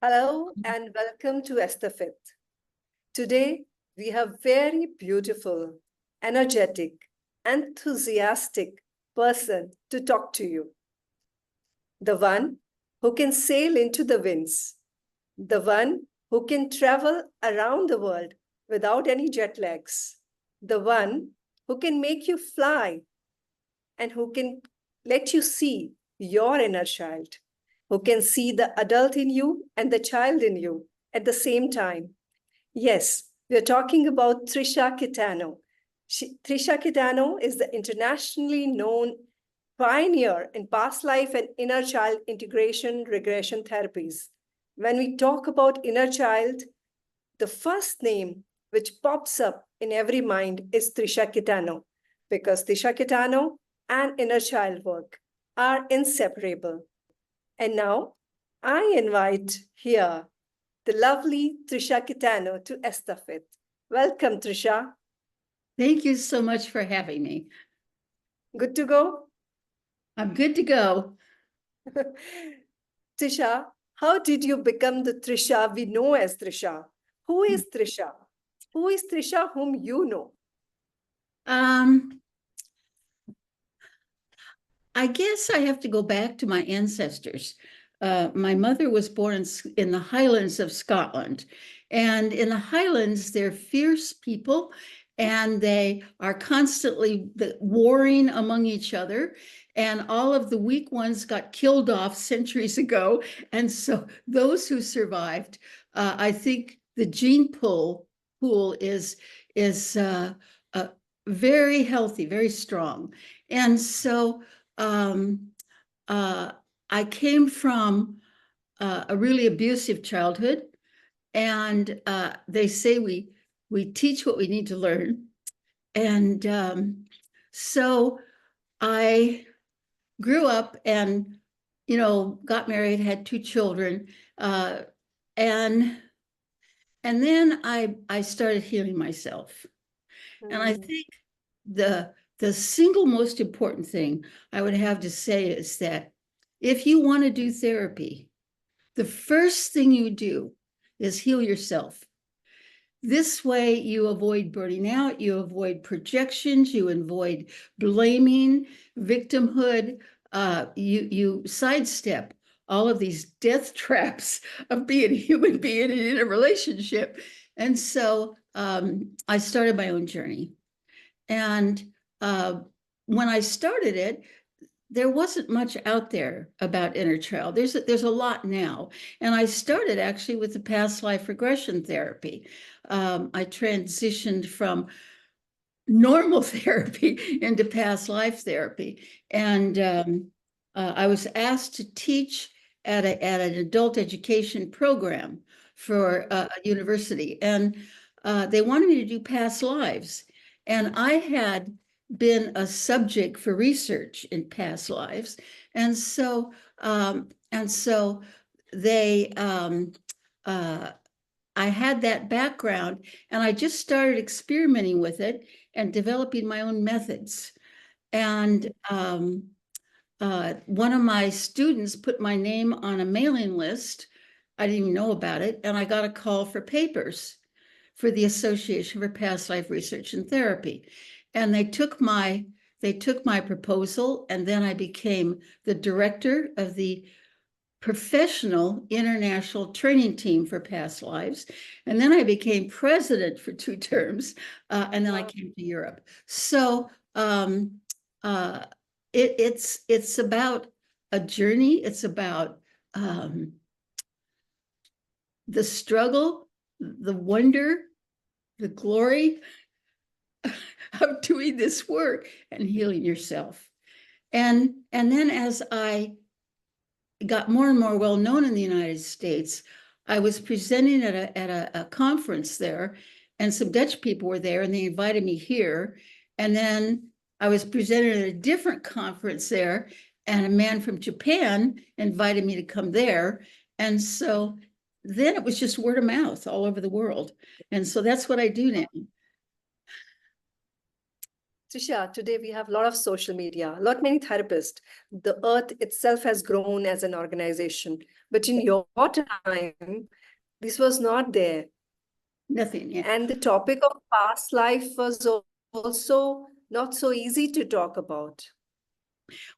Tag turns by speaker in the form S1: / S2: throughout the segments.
S1: Hello and welcome to Estafet. Today, we have very beautiful, energetic, enthusiastic person to talk to you. The one who can sail into the winds. The one who can travel around the world without any jet lags. The one who can make you fly and who can let you see your inner child, who can see the adult in you and the child in you at the same time. Yes, we're talking about Trisha Caetano. Trisha Caetano is the internationally known pioneer in past life and inner child integration regression therapies. When we talk about inner child, the first name which pops up in every mind is Trisha Caetano, because Trisha Caetano and inner child work are inseparable. And now I invite here the lovely Trisha Caetano to Estafet. Welcome, Trisha.
S2: Thank you so much for having me.
S1: Good to go?
S2: I'm good to go.
S1: Trisha, how did you become the Trisha we know as Trisha? Who is Trisha? Who is Trisha whom you know?
S2: I guess I have to go back to my ancestors. My mother was born in the Highlands of Scotland. And in the Highlands, they're fierce people and they are constantly warring among each other. And all of the weak ones got killed off centuries ago. And so those who survived, I think the gene pool is very healthy, very strong. And so I came from a really abusive childhood, and they say we teach what we need to learn. And so I grew up and, got married, had 2 children, and then I started healing myself. And I think the single most important thing I would have to say is that if you want to do therapy, the first thing you do is heal yourself. This way you avoid burning out, you avoid projections, you avoid blaming, victimhood, you sidestep all of these death traps of being a human being and in a relationship. And so I started my own journey. And when I started it, there wasn't much out there about inner child. There's a lot now. And I started actually with the past life regression therapy. I transitioned from normal therapy into past life therapy. And I was asked to teach at an adult education program for a university. And they wanted me to do past lives. And I had been a subject for research in past lives. And so they, I had that background and I just started experimenting with it and developing my own methods. And one of my students put my name on a mailing list. I didn't even know about it. And I got a call for papers for the Association for Past Life Research and Therapy. And they took my proposal, and then I became the director of the professional international training team for past lives. And then I became president for 2 terms, and then I came to Europe. So it's about a journey. It's about the struggle, the wonder, the glory of doing this work and healing yourself. And then as I got more and more well known in the United States, I was presenting at a conference there, and some Dutch people were there, and they invited me here. And then I was presenting at a different conference there, and a man from Japan invited me to come there. And so then it was just word of mouth all over the world. And so that's what I do now.
S1: Trisha, today we have a lot of social media, a lot many therapists. The earth itself has grown as an organization. But in your time, this was not there.
S2: Nothing, yeah.
S1: And the topic of past life was also not so easy to talk about.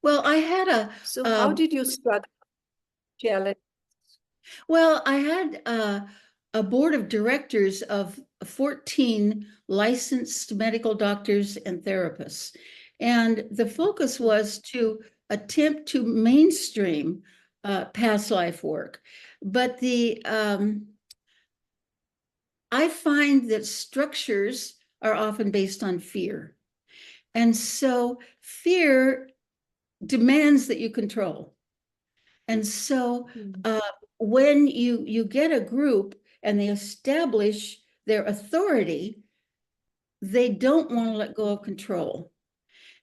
S2: Well, I had
S1: So how did you struggle? Challenge?
S2: I had a board of directors of 14 licensed medical doctors and therapists. And the focus was to attempt to mainstream past life work. But I find that structures are often based on fear. And so fear demands that you control. And so when you get a group and they establish their authority, they don't want to let go of control.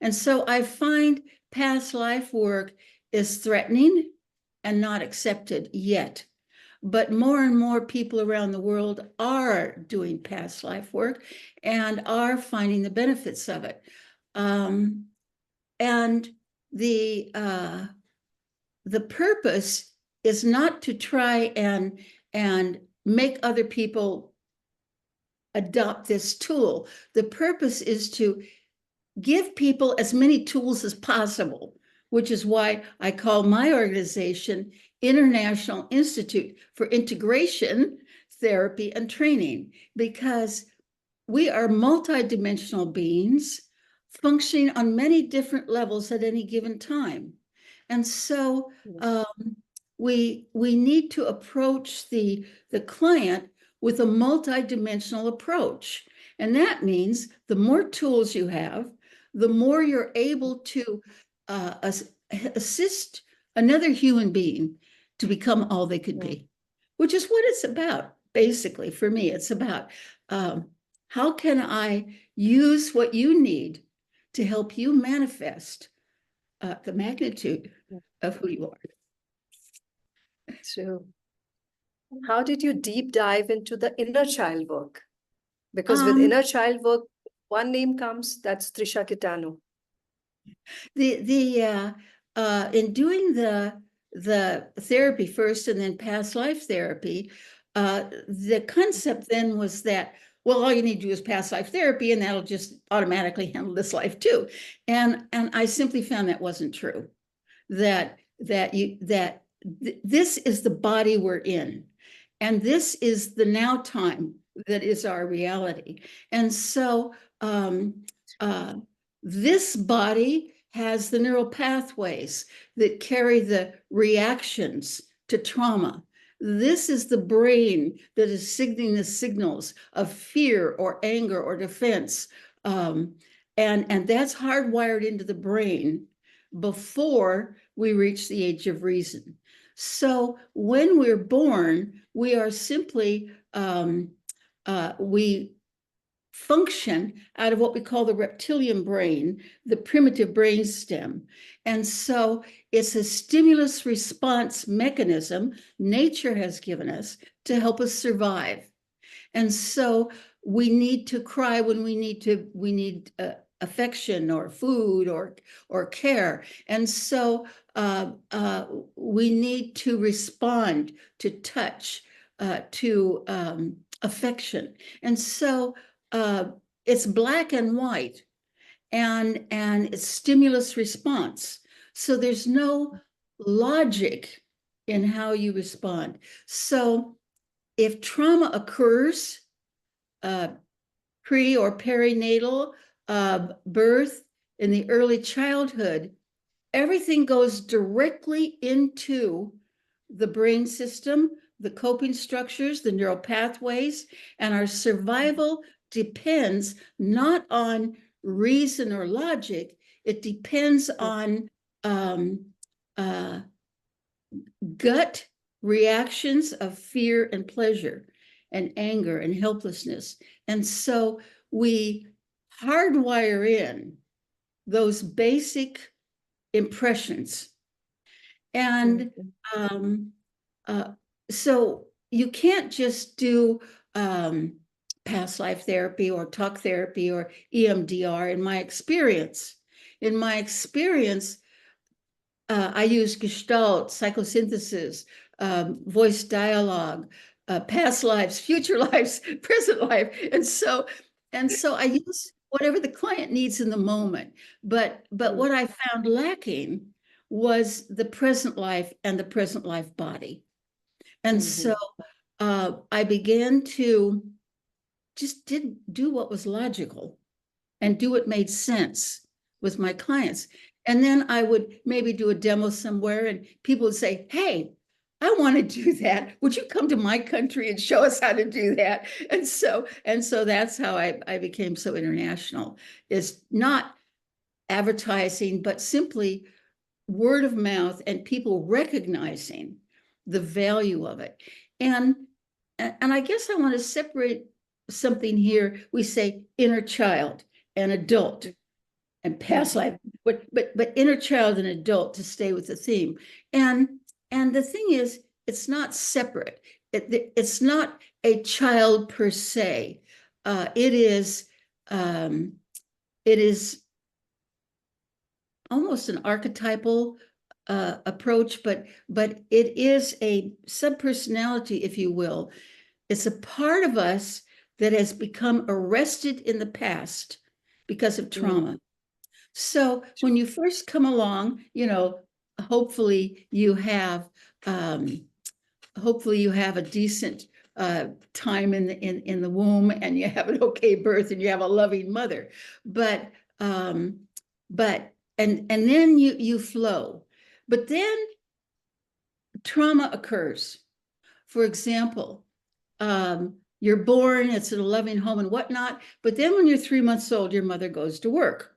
S2: And so I find past life work is threatening and not accepted yet. But more and more people around the world are doing past life work and are finding the benefits of it. And the purpose is not to try and make other people adopt this tool. The purpose is to give people as many tools as possible, which is why I call my organization International Institute for Integration, Therapy, and Training, because we are multidimensional beings functioning on many different levels at any given time. And so we need to approach the client with a multidimensional approach. And that means the more tools you have, the more you're able to assist another human being to become all they could be, which is what it's about. Basically, for me, it's about how can I use what you need to help you manifest the magnitude of who you are.
S1: True. How did you deep dive into the inner child work? Because with inner child work, one name comes, that's Trisha Caetano.
S2: In doing the therapy first and then past life therapy, the concept then was that, well, all you need to do is past life therapy and that'll just automatically handle this life too. And I simply found that wasn't true. That this is the body we're in, and this is the now time that is our reality. And so this body has the neural pathways that carry the reactions to trauma. This is the brain that is signaling the signals of fear or anger or defense. And that's hardwired into the brain before we reach the age of reason. So when we're born, we are simply, we function out of what we call the reptilian brain, the primitive brain stem. And so it's a stimulus response mechanism nature has given us to help us survive. And so we need to cry when we need affection or food or care. And so we need to respond to touch, to affection. And so it's black and white, and it's stimulus response. So there's no logic in how you respond. So if trauma occurs, pre or perinatal birth, in the early childhood, everything goes directly into the brain system, the coping structures, the neural pathways, and our survival depends not on reason or logic, it depends on gut reactions of fear and pleasure and anger and helplessness. And so we hardwire in those basic impressions. And so you can't just do past life therapy or talk therapy or EMDR in my experience. In my experience, I use Gestalt, psychosynthesis, voice dialogue, past lives, future lives, present life. And so I use whatever the client needs in the moment. But what I found lacking was the present life and the present life body. And so I began to just do what was logical and do what made sense with my clients. And then I would maybe do a demo somewhere and people would say, hey, I want to do that. Would you come to my country and show us how to do that? And so that's how I became so international, is not advertising, but simply word of mouth and people recognizing the value of it. And I guess I want to separate something here. We say inner child and adult and past life, but inner child and adult, to stay with the theme. And the thing is, it's not separate. It's not a child per se. It is almost an archetypal approach, but it is a subpersonality, if you will. It's a part of us that has become arrested in the past because of trauma. So when you first come along, hopefully you have a decent time in the womb, and you have an okay birth, and you have a loving mother. But and then you flow. But then trauma occurs. For example, you're born, it's in a loving home and whatnot, but then when you're 3 months old, your mother goes to work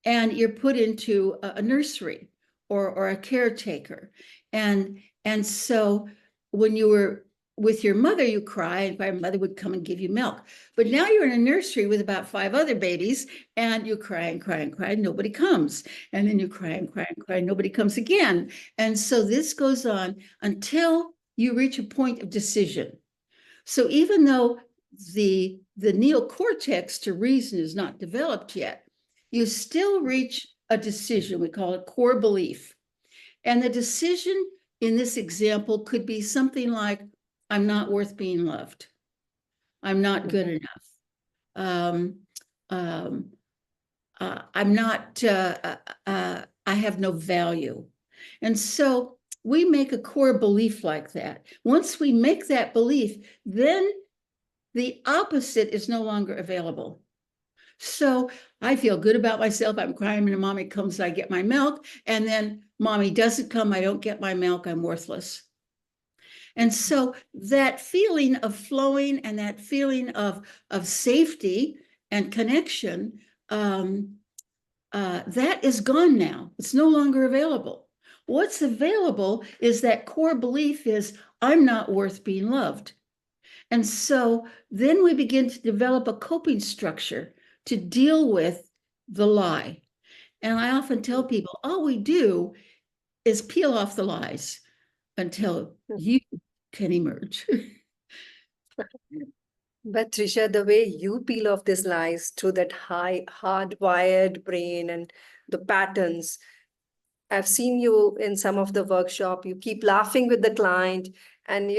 S2: and you're put into a nursery or a caretaker. And so when you were with your mother, you cry, and your mother would come and give you milk. But now you're in a nursery with about 5 other babies, and you cry and cry and cry, nobody comes. And then you cry and cry and cry, nobody comes again. And so this goes on until you reach a point of decision. So even though the neocortex to reason is not developed yet, you still reach a decision. We call it core belief. And the decision in this example could be something like, I'm not worth being loved. I'm not good enough. I'm not, I have no value. And so we make a core belief like that. Once we make that belief, then the opposite is no longer available. So I feel good about myself. I'm crying when mommy comes, I get my milk. And then mommy doesn't come, I don't get my milk, I'm worthless. And so that feeling of flowing and that feeling of safety and connection, that is gone now. It's no longer available. What's available is that core belief is, I'm not worth being loved. And so then we begin to develop a coping structure to deal with the lie. And I often tell people, all we do is peel off the lies until you can emerge.
S1: But Trisha, the way you peel off these lies through that hardwired brain and the patterns, I've seen you in some of the workshop, you keep laughing with the client and,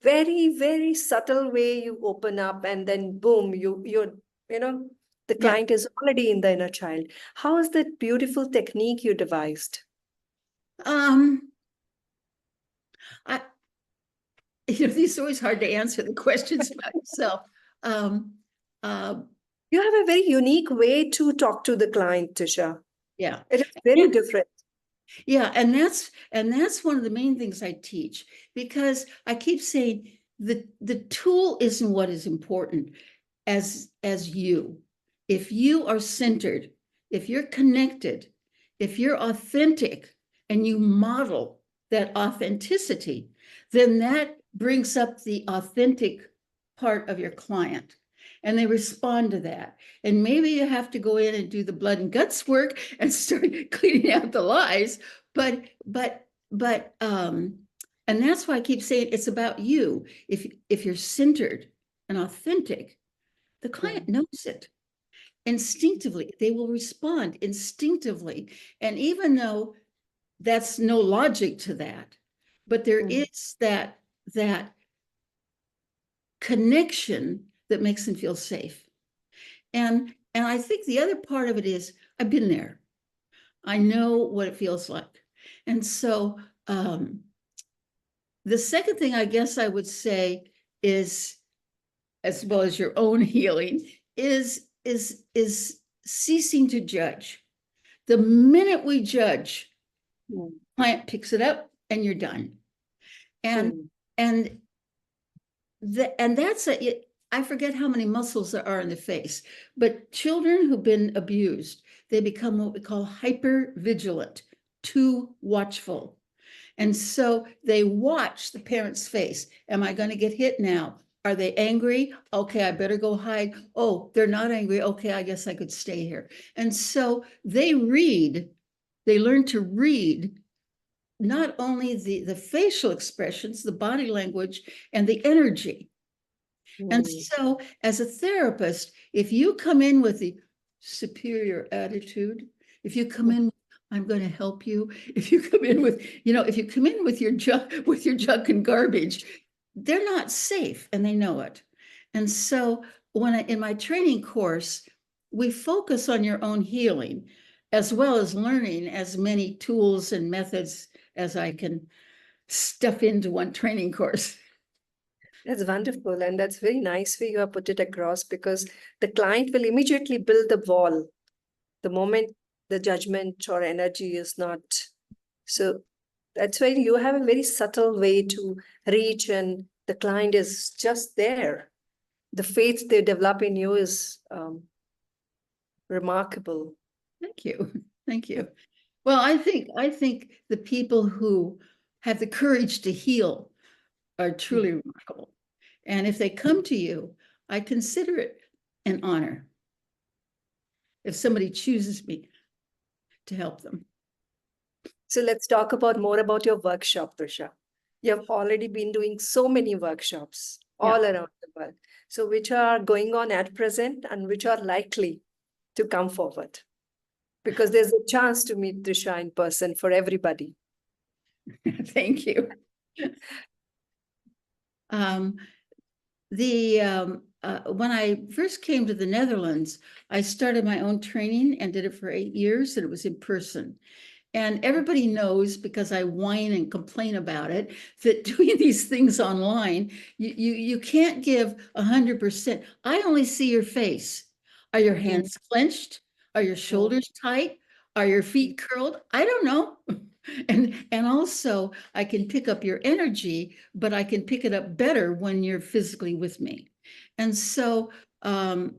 S1: very, very subtle way you open up, and then boom, the client is already in the inner child. How is that beautiful technique you devised?
S2: These are always hard to answer the questions about yourself.
S1: You have a very unique way to talk to the client, Trisha.
S2: Yeah.
S1: It is very different.
S2: Yeah, and that's one of the main things I teach, because I keep saying the tool isn't what is important as you. If you are centered, if you're connected, if you're authentic and you model that authenticity, then that brings up the authentic part of your client. And they respond to that. And maybe you have to go in and do the blood and guts work and start cleaning out the lies. But and that's why I keep saying it's about you. If you're centered, and authentic, the client knows it instinctively. They will respond instinctively. And even though that's no logic to that, but there is that connection that makes them feel safe. And I think the other part of it is I've been there. I know what it feels like. And so the second thing I guess I would say is, as well as your own healing, is ceasing to judge. The minute we judge, client picks it up and you're done. And that's I forget how many muscles there are in the face, but children who've been abused, they become what we call hyper vigilant, too watchful. And so they watch the parent's face. Am I going to get hit now? Are they angry? Okay, I better go hide. Oh, they're not angry. Okay, I guess I could stay here. And so they learn to read not only the facial expressions, the body language, and the energy. And so as a therapist, if you come in with the superior attitude, if you come in, I'm going to help you. If you come in with, if you come in with your junk and garbage, they're not safe and they know it. And so in my training course, we focus on your own healing as well as learning as many tools and methods as I can stuff into one training course.
S1: That's wonderful. And that's very nice way you have put it across, because the client will immediately build the wall the moment the judgment or energy is not. So that's why you have a very subtle way to reach, and the client is just there. The faith they develop in you is remarkable.
S2: Thank you. Thank you. Well, I think the people who have the courage to heal are truly remarkable. And if they come to you, I consider it an honor if somebody chooses me to help them.
S1: So let's talk more about your workshop, Trisha. You have already been doing so many workshops all around the world. So which are going on at present and which are likely to come forward? Because there's a chance to meet Trisha in person for everybody.
S2: Thank you. When I first came to the Netherlands, I started my own training and did it for 8 years, and it was in person. And everybody knows, because I whine and complain about it, that doing these things online, you can't give 100%. I only see your face. Are your hands clenched? Are your shoulders tight? Are your feet curled? I don't know. And also I can pick up your energy, but I can pick it up better when you're physically with me. And so I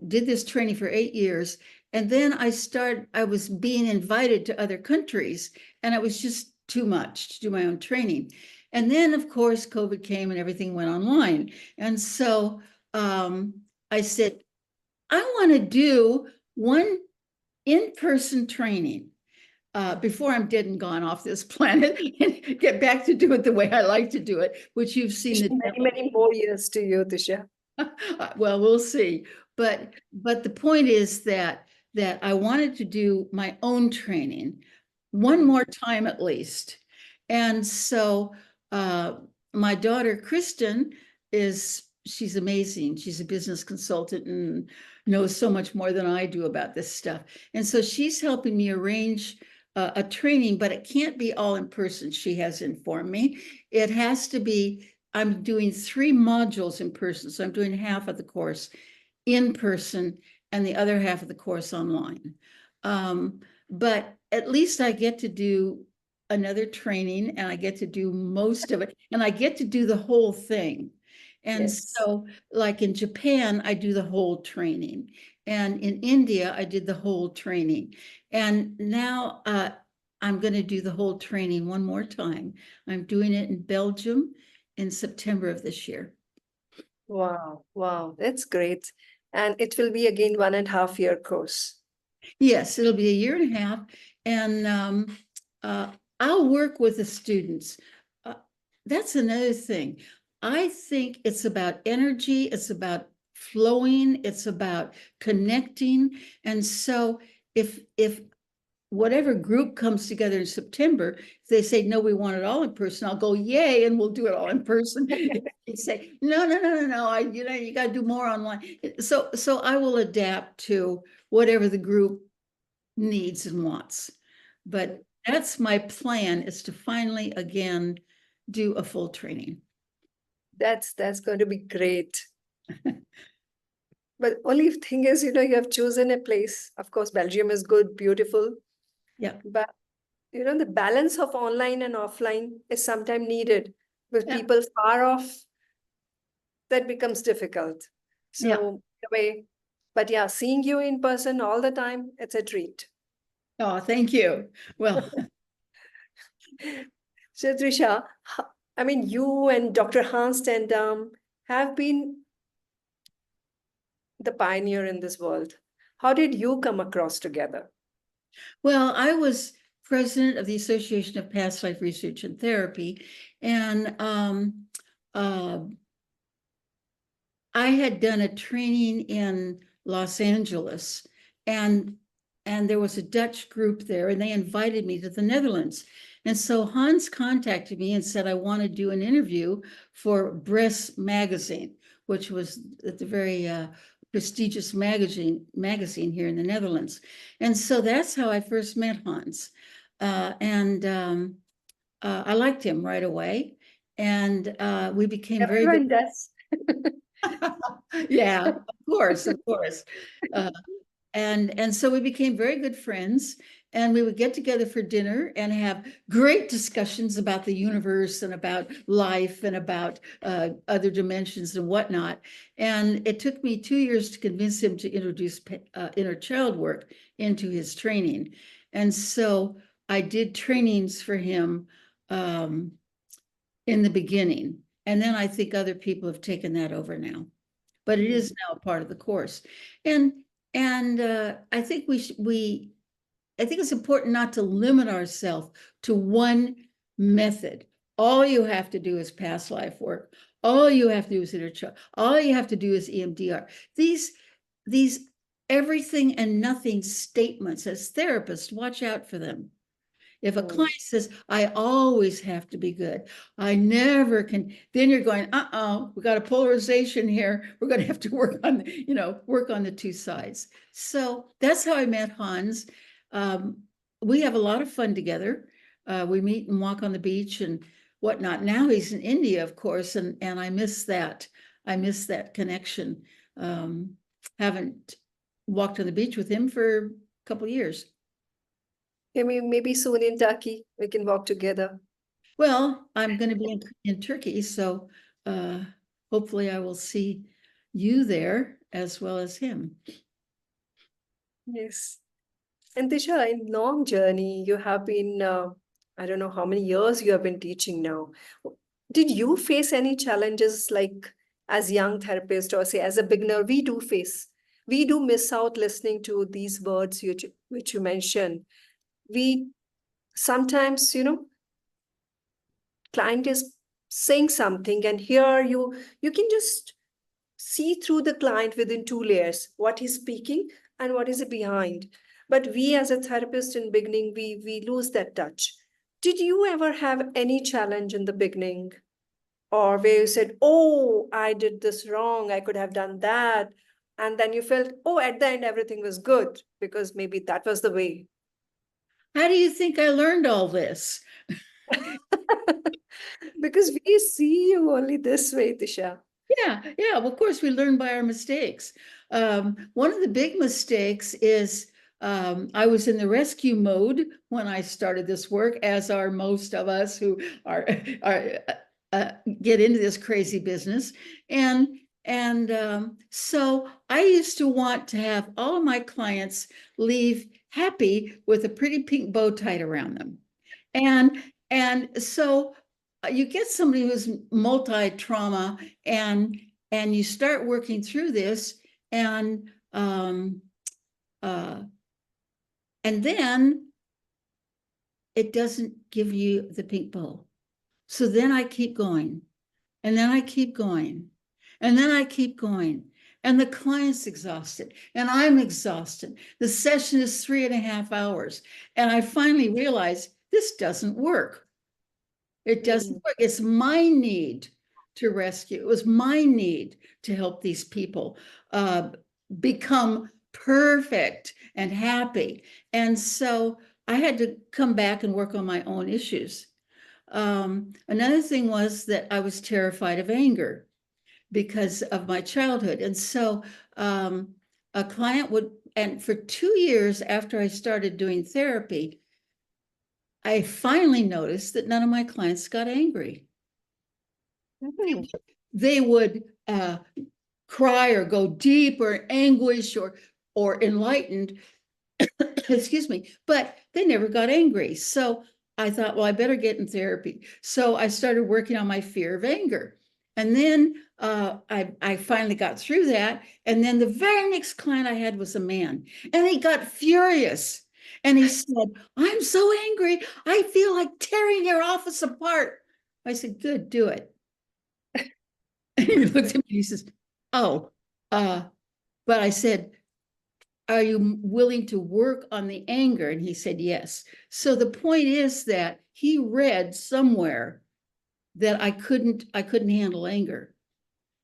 S2: did this training for 8 years. And then I was being invited to other countries, and it was just too much to do my own training. And then, of course, COVID came and everything went online. And so I said, I want to do one in-person training before I'm dead and gone off this planet, and get back to do it the way I like to do it, which you've seen.
S1: Many more years to you, Trisha.
S2: Well, we'll see. But the point is that I wanted to do my own training one more time at least. And so my daughter, Kristen, she's amazing. She's a business consultant and knows so much more than I do about this stuff. And so she's helping me arrange a training, but it can't be all in person. She has informed me. It has to be, I'm doing 3 modules in person. So I'm doing half of the course in person and the other half of the course online. But at least I get to do another training, and I get to do most of it, and I get to do the whole thing. And so like in Japan, I do the whole training. And in India, I did the whole training. And now I'm going to do the whole training one more time. I'm doing it in Belgium in September of this year.
S1: Wow, that's great. And it will be again 1.5 year course.
S2: Yes, it'll be 1.5 years. And I'll work with the students. That's another thing. I think it's about energy, it's about flowing, it's about connecting. And so if whatever group comes together in September, if they say, no, we want it all in person, I'll go, yay, and we'll do it all in person. They say, no, you got to do more online. So I will adapt to whatever the group needs and wants. But that's my plan, is to finally, again, do a full training.
S1: That's going to be great. But only thing is, you have chosen a place. Of course, Belgium is good, beautiful.
S2: Yeah.
S1: But, the balance of online and offline is sometimes needed. With
S2: Yeah.
S1: people far off, that becomes difficult.
S2: Yeah.
S1: So, in a way, but yeah, seeing you in person all the time, it's a treat.
S2: Oh, thank you. Well,
S1: So, Trisha, I mean, you and Dr. Hans Tendam have been the pioneer in this world. How did you come across together?
S2: well, I was president of the Association of Past Life Research and Therapy, and uh, I had done a training in Los Angeles, and there was a Dutch group there, and they invited me to the Netherlands. And so Hans contacted me and said, I want to do an interview for Breast Magazine, which was at the very prestigious magazine here in the Netherlands. And so that's how I first met Hans. I liked him right away. And we became very good.
S1: Everyone does.
S2: Yeah, of course, of course. Uh, and so we became very good friends, and we would get together for dinner and have great discussions about the universe and about life and about other dimensions and whatnot. And it took me 2 years to convince him to introduce inner child work into his training. And so I did trainings for him in the beginning. And then I think other people have taken that over now, but it is now a part of the course. And I think I think it's important not to limit ourselves to one method. All you have to do is past life work. All you have to do is inner child. All you have to do is EMDR. These everything and nothing statements, as therapists, watch out for them. If a client says, I always have to be good, I never can, then you're going, we got a polarization here. We're going to have to work on, work on the two sides. So that's how I met Hans. We have a lot of fun together. We meet and walk on the beach and whatnot. Now he's in India, of course, and I miss that. I miss that connection. Haven't walked on the beach with him for a couple of years.
S1: I mean, maybe soon in Turkey, we can walk together.
S2: Well, I'm going to be in Turkey, so hopefully I will see you there as well as him.
S1: Yes. And Tisha, in long journey, you have been, I don't know how many years you have been teaching now. Did you face any challenges like as young therapist or say as a beginner, we do miss out listening to these words which you mentioned. We sometimes, client is saying something and here you can just see through the client within two layers, what he's speaking and what is behind. But we as a therapist in beginning, we lose that touch. Did you ever have any challenge in the beginning or where you said, oh, I did this wrong, I could have done that, and then you felt, oh, at the end everything was good because maybe that was the way?
S2: How do you think I learned all this?
S1: Because we see you only this way, Tisha.
S2: Yeah, well, of course, we learn by our mistakes. One of the big mistakes is I was in the rescue mode when I started this work, as are most of us who are get into this crazy business. So I used to want to have all of my clients leave happy with a pretty pink bow tied around them. And so you get somebody who's multi-trauma and you start working through this and then it doesn't give you the pink bow. So then I keep going And then I keep going. And then I keep going. And the client's exhausted. And I'm exhausted. The session is 3.5 hours. And I finally realized this doesn't work. It doesn't work. It's my need to rescue. It was my need to help these people become perfect and happy. And so I had to come back and work on my own issues. Another thing was that I was terrified of anger because of my childhood. And so a client would, and for 2 years after I started doing therapy, I finally noticed that none of my clients got angry. They would cry or go deep or anguish or enlightened, excuse me, but they never got angry. So I thought, well, I better get in therapy. So I started working on my fear of anger. And then I finally got through that. And then the very next client I had was a man, and he got furious. And he said, I'm so angry. I feel like tearing your office apart. I said, good, do it. And he looked at me, he says, oh, but I said, are you willing to work on the anger? And he said, yes. So the point is that he read somewhere that I couldn't handle anger.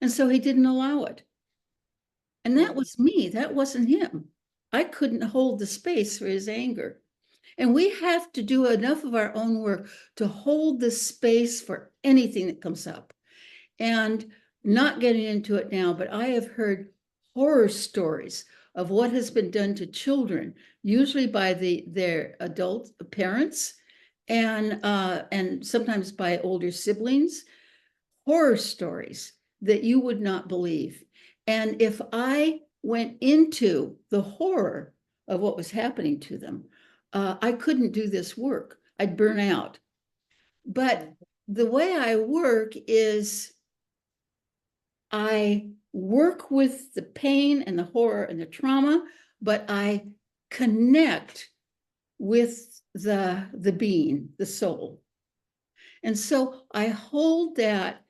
S2: And so he didn't allow it. And that was me. That wasn't him. I couldn't hold the space for his anger. And we have to do enough of our own work to hold the space for anything that comes up. And not getting into it now, but I have heard horror stories of what has been done to children, usually by their adult parents and sometimes by older siblings, horror stories that you would not believe. And if I went into the horror of what was happening to them, I couldn't do this work. I'd burn out. But the way I work is I work with the pain and the horror and the trauma, but I connect with the being, the soul. And so I hold that,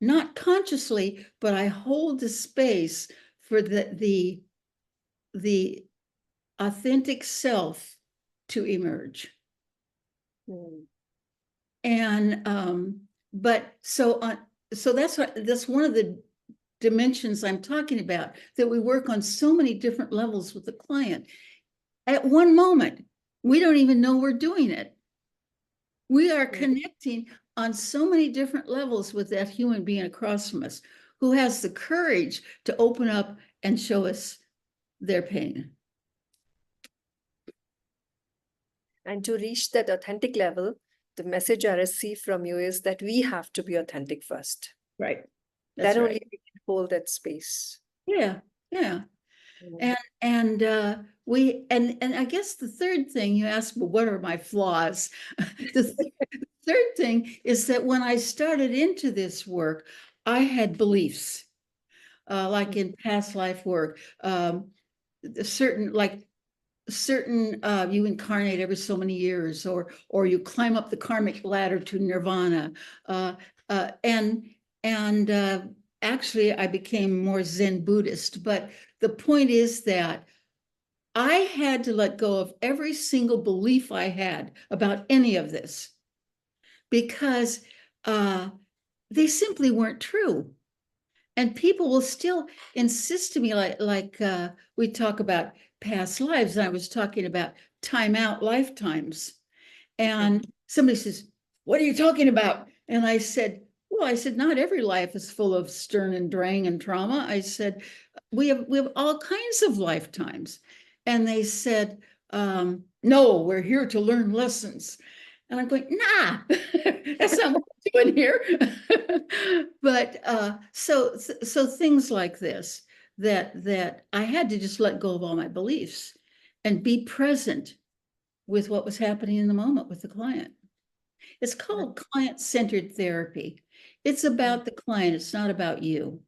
S2: not consciously, but I hold the space for the authentic self to emerge. And but so that's one of the dimensions I'm talking about, that we work on so many different levels with the client. At one moment, we don't even know we're doing it. We are connecting on so many different levels with that human being across from us who has the courage to open up and show us their pain.
S1: And to reach that authentic level, the message I receive from you is that we have to be authentic first.
S2: Right.
S1: That's then only we can hold that space.
S2: Yeah, yeah. And I guess the third thing you asked, well, what are my flaws? The third thing is that when I started into this work, I had beliefs, like in past life work, certain you incarnate every so many years, or you climb up the karmic ladder to nirvana, and actually I became more Zen Buddhist. But the point is that I had to let go of every single belief I had about any of this, because they simply weren't true. And people will still insist to me, like we talk about past lives, and I was talking about time out lifetimes. And somebody says, what are you talking about? And I said, well, not every life is full of stern and drang and trauma. I said, we have all kinds of lifetimes. And they said, no, we're here to learn lessons. And I'm going, nah, that's not what we're doing here. But so things like this, that I had to just let go of all my beliefs and be present with what was happening in the moment with the client. It's called client-centered therapy. It's about the client. It's not about you.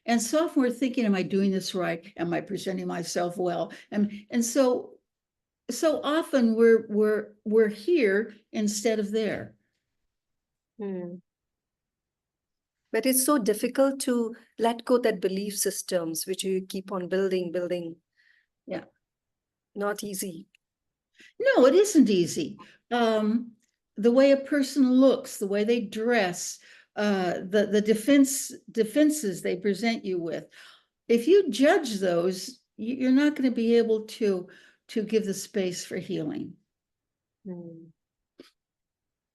S2: And so often we're thinking, am I doing this right? Am I presenting myself well? And so often we're here instead of there.
S1: But it's so difficult to let go that belief systems which you keep on building.
S2: Yeah.
S1: Not easy.
S2: No, it isn't easy. The way a person looks, the way they dress, the defenses they present you with. If you judge those, you're not going to be able to give the space for healing.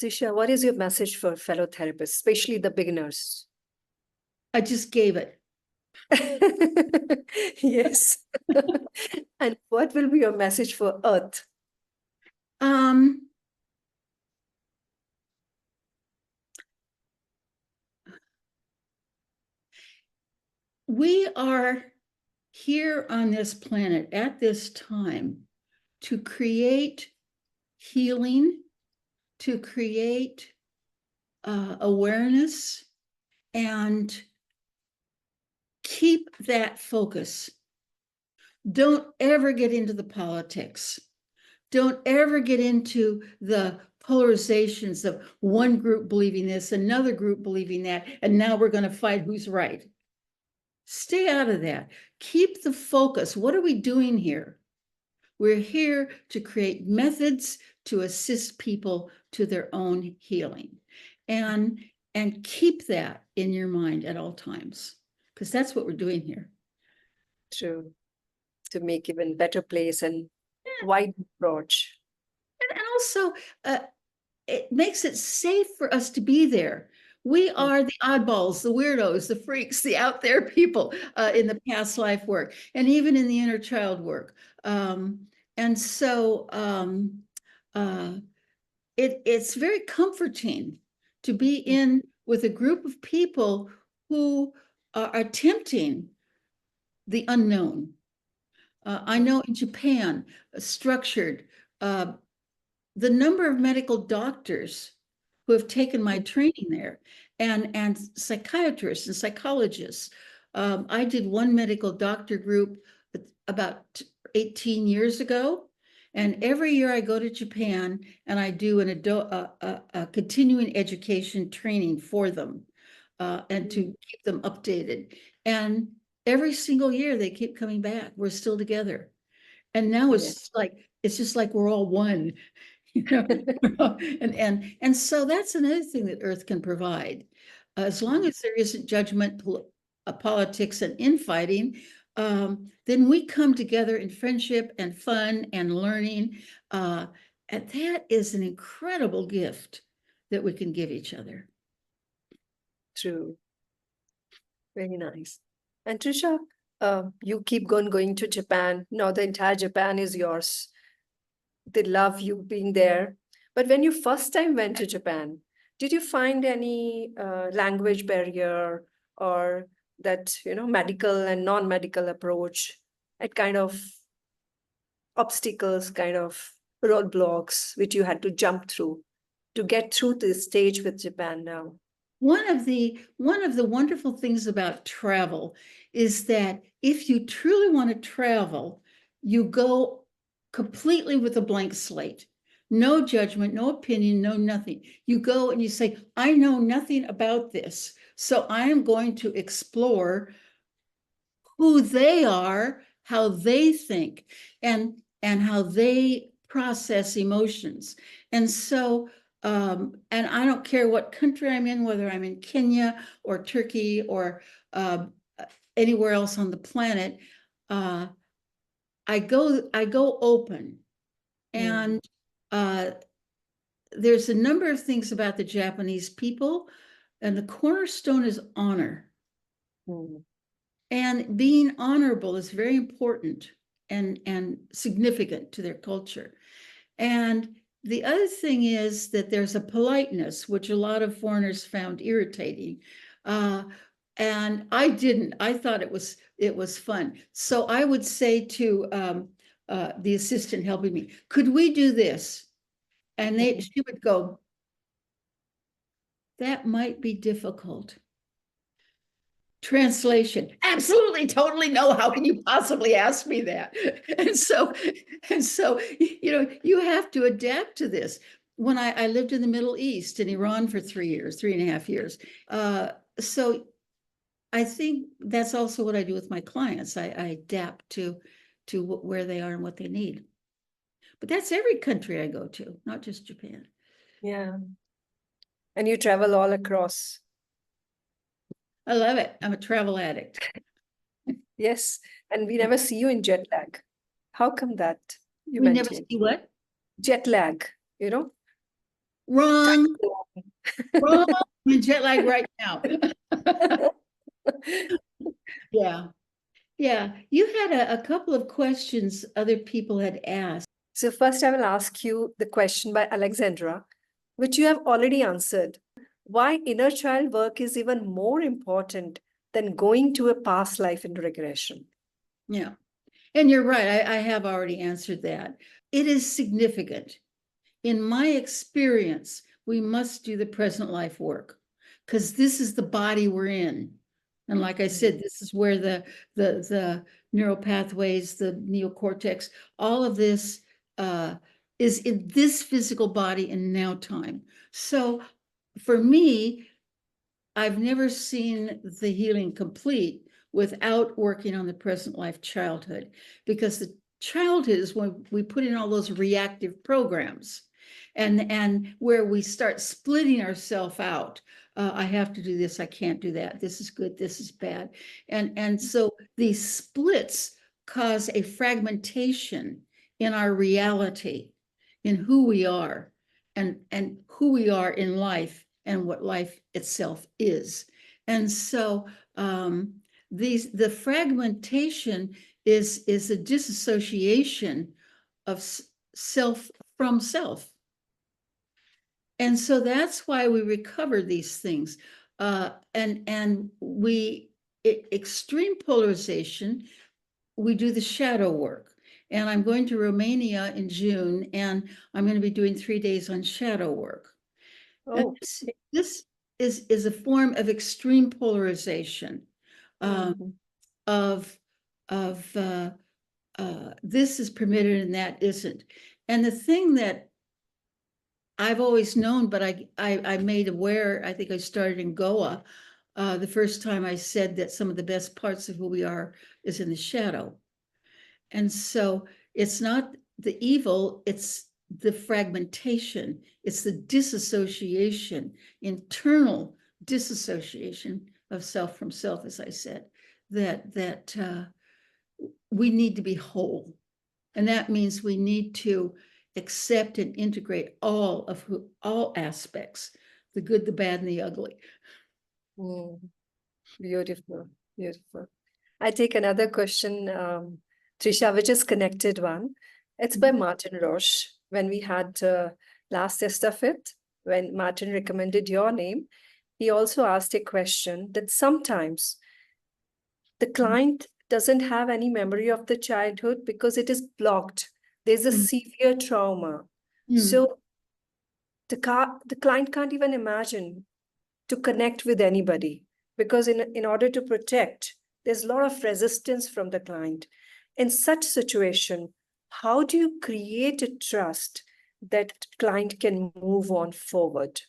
S1: Trisha, what is your message for fellow therapists, especially the beginners?
S2: I just gave it.
S1: Yes. And what will be your message for Earth?
S2: We are here on this planet at this time to create healing, to create awareness, and keep that focus. Don't ever get into the politics. Don't ever get into the polarizations of one group believing this, another group believing that, and now we're going to fight who's right. Stay out of that. Keep the focus. What are we doing here? We're here to create methods to assist people to their own healing. And keep that in your mind at all times, because that's what we're doing here.
S1: True. To make even better place and wide approach.
S2: And also, it makes it safe for us to be there. We are the oddballs, the weirdos, the freaks, the out there people in the past life work, and even in the inner child work. And so it's very comforting to be in with a group of people who are attempting the unknown. I know in Japan, structured, the number of medical doctors who have taken my training there, and psychiatrists and psychologists. I did one medical doctor group about 18 years ago, and every year I go to Japan and I do a continuing education training for them, and to keep them updated. And every single year they keep coming back. We're still together. And now it's just like we're all one. You know, and so that's another thing that Earth can provide. As long as there isn't judgment, politics, and infighting, then we come together in friendship and fun and learning. And that is an incredible gift that we can give each other.
S1: True. Very nice. And Trisha, you keep going to Japan. Now the entire Japan is yours. They love you being there. But when you first time went to Japan, did you find any language barrier or that, medical and non-medical approach at kind of obstacles, kind of roadblocks, which you had to jump through to get through this stage with Japan now?
S2: One of the wonderful things about travel is that if you truly want to travel, you go completely with a blank slate. No judgment, no opinion, no nothing. You go and you say, I know nothing about this, so I am going to explore who they are, how they think, and how they process emotions. And so, and I don't care what country I'm in, whether I'm in Kenya or Turkey or anywhere else on the planet, I go open. And there's a number of things about the Japanese people, and the cornerstone is honor. And being honorable is very important and significant to their culture. And the other thing is that there's a politeness, which a lot of foreigners found irritating. And I didn't. I thought it was fun. So I would say to the assistant helping me, could we do this? And she would go, that might be difficult. Translation, absolutely, totally no. How can you possibly ask me that? And so, you have to adapt to this. when I lived in the Middle East, in Iran for 3 years, 3.5 years. So I think that's also what I do with my clients. I adapt to where they are and what they need. But that's every country I go to, not just Japan.
S1: Yeah. And you travel all across.
S2: I love it. I'm a travel addict.
S1: Yes. And we never see you in jet lag. How come that you
S2: We never
S1: maintain?
S2: see what?
S1: Jet lag, you know?
S2: Wrong,
S1: Time
S2: wrong. I'm in jet lag right now.
S1: zone.
S2: Yeah. Yeah. You had a couple of questions other people had asked.
S1: So first I will ask you the question by Alexandra, which you have already answered. Why inner child work is even more important than going to a past life in regression.
S2: Yeah. And you're right. I have already answered that. It is significant. In my experience, we must do the present life work because this is the body we're in. And like I said, this is where the neural pathways, the neocortex, all of this is in this physical body in now time. So for me, I've never seen the healing complete without working on the present life childhood, because the childhood is when we put in all those reactive programs and where we start splitting ourselves out. I have to do this, I can't do that, this is good, this is bad. And so these splits cause a fragmentation in our reality, in who we are and who we are in life and what life itself is. And so the fragmentation is a disassociation of self from self. And so that's why we recover these things. And we extreme polarization, we do the shadow work. And I'm going to Romania in June, and I'm going to be doing 3 days on shadow work. And
S1: Oh,
S2: this is a form of extreme polarization of this is permitted and that isn't. And the thing that I've always known, but I made aware, I think I started in Goa, the first time I said that some of the best parts of who we are is in the shadow. And so it's not the evil, it's the fragmentation, it's the disassociation, internal disassociation of self from self, as I said, that we need to be whole. And that means we need to accept and integrate all aspects, the good, the bad, and the ugly.
S1: beautiful, beautiful. I take another question, Trisha, which is connected one. It's by Martin Roche. When we had last Estafet, when Martin recommended your name, he also asked a question that sometimes the client doesn't have any memory of the childhood because it is blocked. There's a severe trauma. So the client can't even imagine to connect with anybody because in order to protect, there's a lot of resistance from the client. In such situation, how do you create a trust that client can move on forward?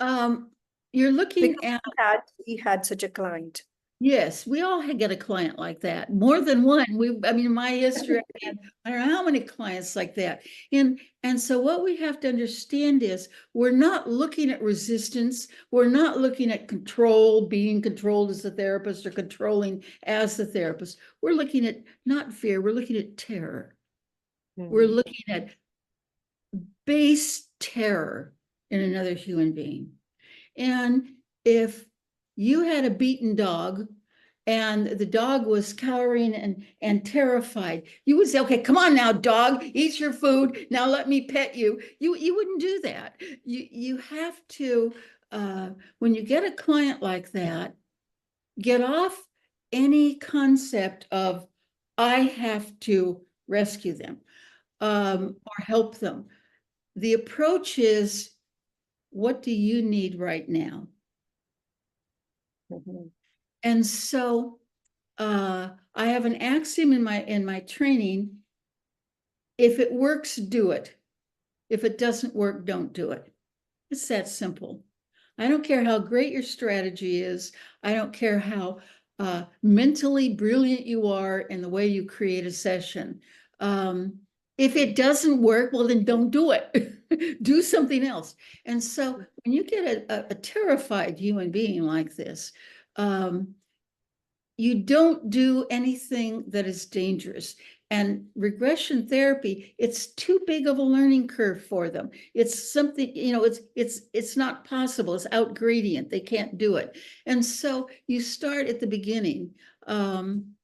S2: You're looking
S1: Because
S2: at
S1: he had such a client.
S2: yes, we all get a client like that, more than one. I mean, in my history, I don't know how many clients like that. And so what we have to understand is we're not looking at resistance. We're not looking at control, being controlled as the therapist or controlling as the therapist. We're looking at not fear, we're looking at terror. We're looking at base terror in another human being. And if you had a beaten dog and the dog was cowering and terrified, you would say, okay, come on now, dog, eat your food. Now let me pet you. You wouldn't do that. You have to, when you get a client like that, get off any concept of, I have to rescue them or help them. The approach is, what do you need right now? And so I have an axiom in my training: if it works, do it. If it doesn't work, don't do it. It's that simple. I don't care how great your strategy is. I don't care how mentally brilliant you are in the way you create a session. If it doesn't work, well, then don't do it. Do something else. And so when you get a terrified human being like this, you don't do anything that is dangerous. And regression therapy, it's too big of a learning curve for them. It's something, it's not possible. It's out gradient. They can't do it. And so you start at the beginning. And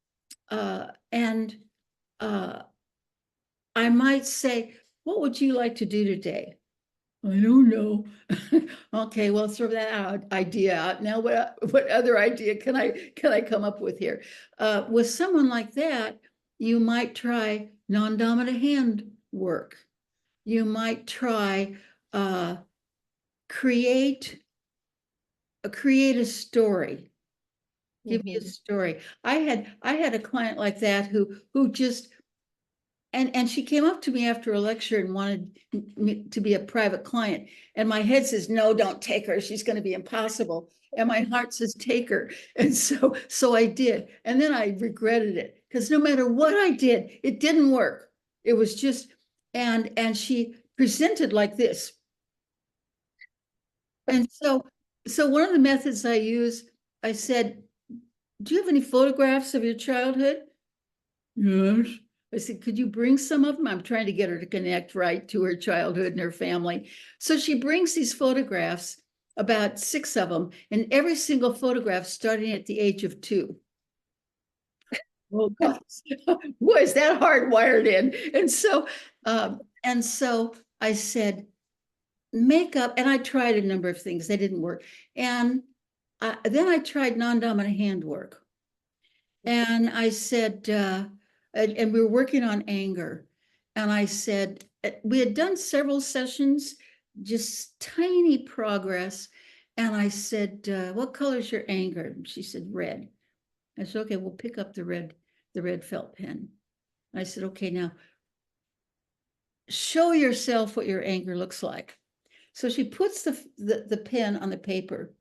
S2: I might say, what would you like to do today? I don't know. Okay, well, throw that idea out. Now, what other idea can I come up with here? With someone like that, you might try non-dominant hand work. You might try create a story. Give me a story. I had a client like that who just and she came up to me after a lecture and wanted me to be a private client. And my head says, no, don't take her. She's going to be impossible. And my heart says, take her. And so I did. And then I regretted it because no matter what I did, it didn't work. It was just, and she presented like this. And so one of the methods I use, I said, do you have any photographs of your childhood? Yes. I said, could you bring some of them? I'm trying to get her to connect right to her childhood and her family. So she brings these photographs, about 6 of them, and every single photograph starting at the age of 2. Oh, God. Boy, is that hardwired in. And so I said, makeup, and I tried a number of things. They didn't work. And then I tried non-dominant hand work. And I said, and we were working on anger. And I said, we had done several sessions, just tiny progress. And I said, what color is your anger? And she said, red. I said, okay, we'll pick up the red felt pen. I said, okay, now show yourself what your anger looks like. So she puts the pen on the paper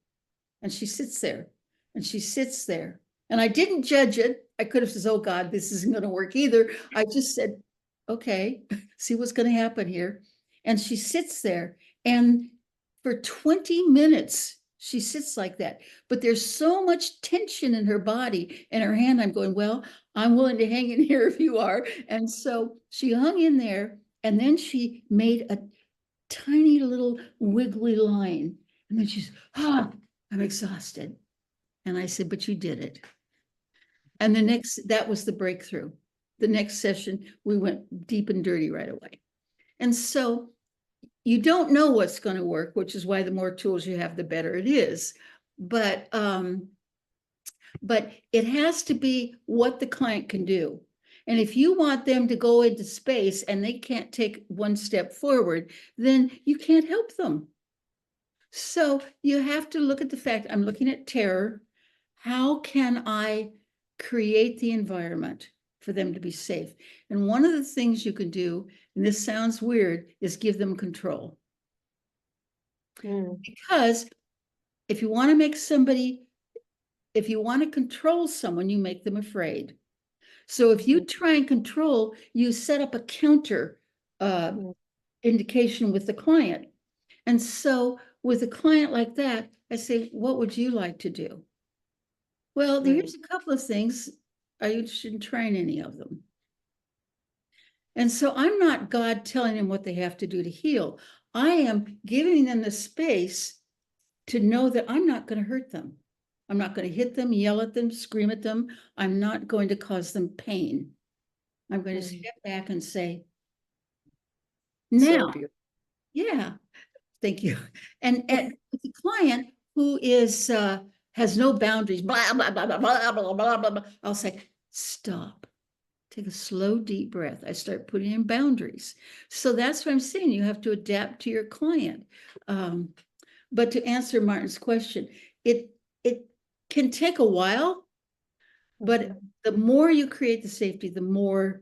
S2: and she sits there and she sits there. And I didn't judge it. I could have said, oh God, this isn't going to work either. I just said, okay, see what's going to happen here. And she sits there and for 20 minutes, she sits like that. But there's so much tension in her body and her hand. I'm going, well, I'm willing to hang in here if you are. And so she hung in there and then she made a tiny little wiggly line. And then she's, I'm exhausted. And I said, but you did it. And that was the breakthrough. The next session, we went deep and dirty right away. And so you don't know what's going to work, which is why the more tools you have, the better it is. But it has to be what the client can do. And if you want them to go into space and they can't take one step forward, then you can't help them. So you have to look at the fact, I'm looking at terror. How can I create the environment for them to be safe? And one of the things you can do, and this sounds weird, is give them control. Because if you want to control someone, you make them afraid. So if you try and control, you set up a counter indication with the client. And so with a client like that, I say, what would you like to do? Well, here's a couple of things. Are you interested in trying any of them? And so I'm not God telling them what they have to do to heal. I am giving them the space to know that I'm not going to hurt them. I'm not going to hit them, yell at them, scream at them. I'm not going to cause them pain. I'm going to step back and say, now, yeah, thank you. And the client who is has no boundaries, blah, blah, blah, blah, blah, blah, blah, blah, blah, I'll say, stop. Take a slow, deep breath. I start putting in boundaries. So that's what I'm saying. You have to adapt to your client. But to answer Martin's question, it can take a while, but the more you create the safety, the more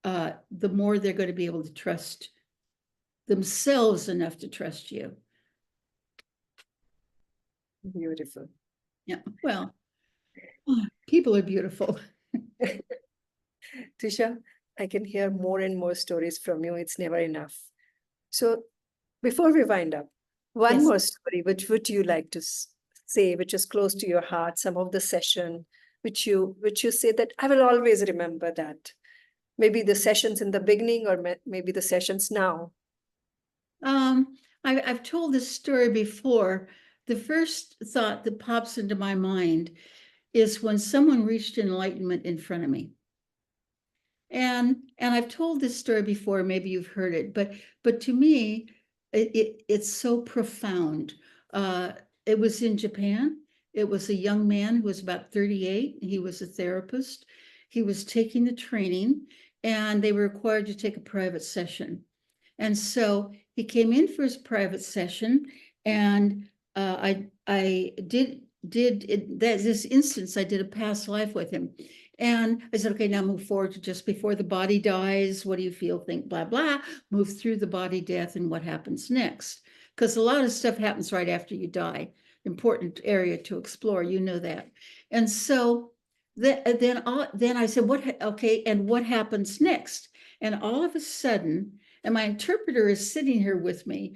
S2: they're going to be able to trust themselves enough to trust you.
S1: Beautiful.
S2: Yeah, well, people are beautiful.
S1: Trisha, I can hear more and more stories from you. It's never enough. So before we wind up, one
S2: Yes.
S1: more story, which would you like to say, which is close to your heart, some of the session, which you say that I will always remember that. Maybe the sessions in the beginning or maybe the sessions now.
S2: I've told this story before. The first thought that pops into my mind is when someone reached enlightenment in front of me. And I've told this story before, maybe you've heard it, but to me, it's so profound. It was in Japan. It was a young man who was about 38. He was a therapist. He was taking the training, and they were required to take a private session. And so he came in for his private session, and I did this instance, I did a past life with him. And I said, okay, now move forward to just before the body dies. What do you feel, think, blah, blah. Move through the body death and what happens next. Because a lot of stuff happens right after you die. Important area to explore, you know that. And so then I said, okay, and what happens next? And all of a sudden, and my interpreter is sitting here with me,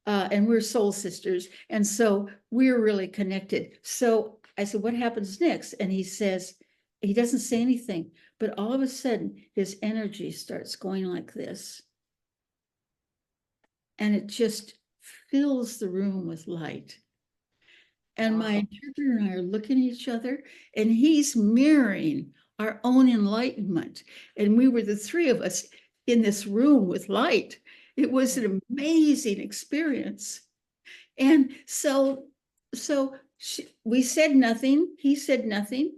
S2: and we're soul sisters. And so we're really connected. So I said, what happens next? And he says, he doesn't say anything, but all of a sudden his energy starts going like this. And it just fills the room with light. And my interpreter and I are looking at each other, and he's mirroring our own enlightenment. And we were the three of us in this room with light. It was an amazing experience. And so we said nothing. He said nothing.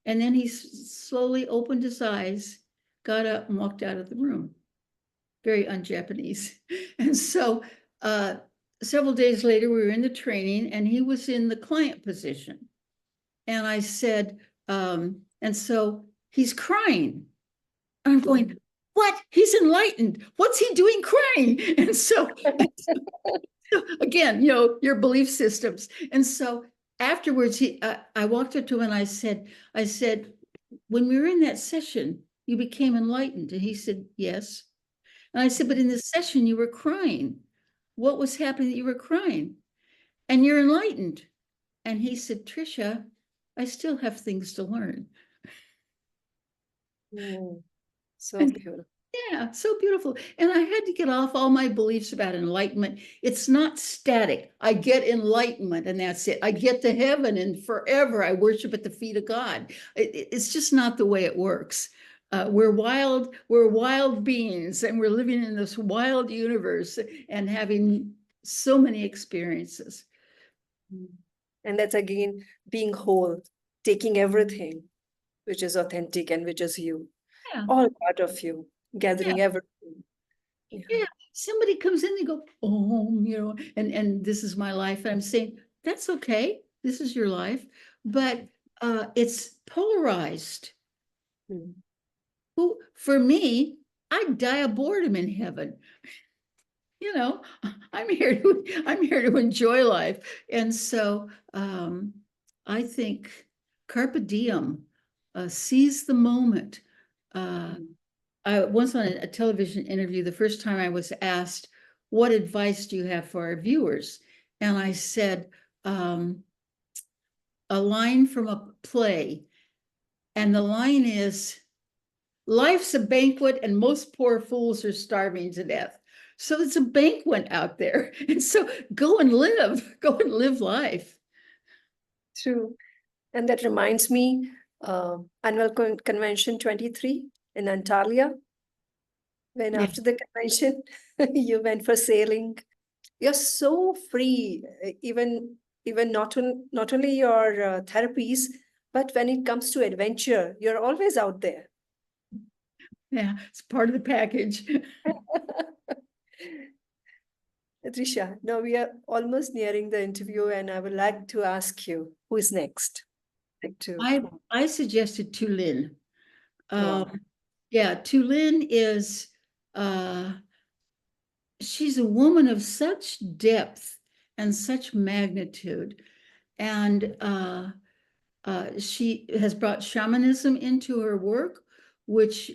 S2: And then he slowly opened his eyes, got up, and walked out of the room. Very un-Japanese. And so several days later, we were in the training, and he was in the client position. And I said, and so he's crying. I'm going, what? He's enlightened. What's he doing crying? And so again, your belief systems. And so afterwards, I walked up to him and I said, when we were in that session, you became enlightened. And he said, yes. And I said, but in this session, you were crying. What was happening that you were crying? And you're enlightened. And he said, Trisha, I still have things to learn.
S1: So beautiful.
S2: Yeah, so beautiful. And I had to get off all my beliefs about enlightenment. It's not static. I get enlightenment and that's it. I get to heaven and forever I worship at the feet of God. It's just not the way it works. We're wild beings, and we're living in this wild universe and having so many experiences.
S1: And that's again being whole, taking everything which is authentic and which is you, all part of you, gathering everything.
S2: Yeah, somebody comes in, they go, oh, and this is my life. And I'm saying, that's okay. This is your life. But it's polarized. For me, I'd die of boredom in heaven. I'm here to enjoy life. And so I think carpe diem, seize the moment. I once on a television interview, the first time I was asked, what advice do you have for our viewers? And I said, a line from a play. And the line is, life's a banquet and most poor fools are starving to death. So it's a banquet out there. And so go and live life.
S1: True. And that reminds me, Annual Convention 23 in Antalya, when after the convention, you went for sailing. You're so free, even not only your therapies, but when it comes to adventure, you're always out there.
S2: Yeah, it's part of the package.
S1: Trisha, now we are almost nearing the interview, and I would like to ask you, who is next?
S2: I suggested Tulin.
S1: Wow.
S2: Yeah, Tulin is she's a woman of such depth and such magnitude. And she has brought shamanism into her work, which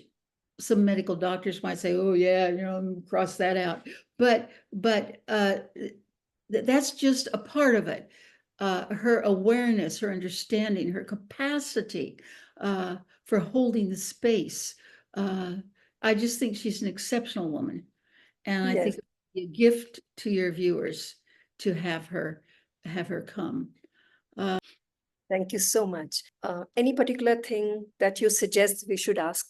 S2: some medical doctors might say, oh yeah, cross that out. But that's just a part of it. Her awareness, her understanding, her capacity for holding the space. I just think she's an exceptional woman. And I think
S1: Yes.
S2: it would be a gift to your viewers to have her come.
S1: Thank you so much. Any particular thing that you suggest we should ask?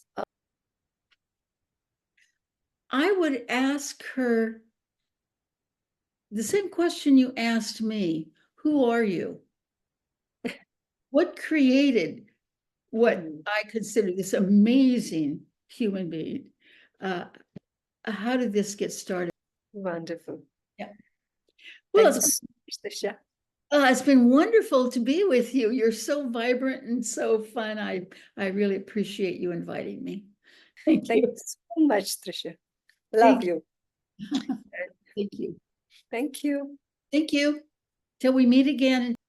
S2: I would ask her the same question you asked me. Who are you? What created what I consider this amazing human being? How did this get started?
S1: Wonderful.
S2: Yeah.
S1: Thank
S2: Well,
S1: you so much, Trisha.
S2: it's been wonderful to be with you. You're so vibrant and so fun. I really appreciate you inviting me. Thank
S1: Thank
S2: you.
S1: you so much, Trisha. Love you.
S2: Thank you.
S1: Thank you.
S2: Thank you. Till we meet again.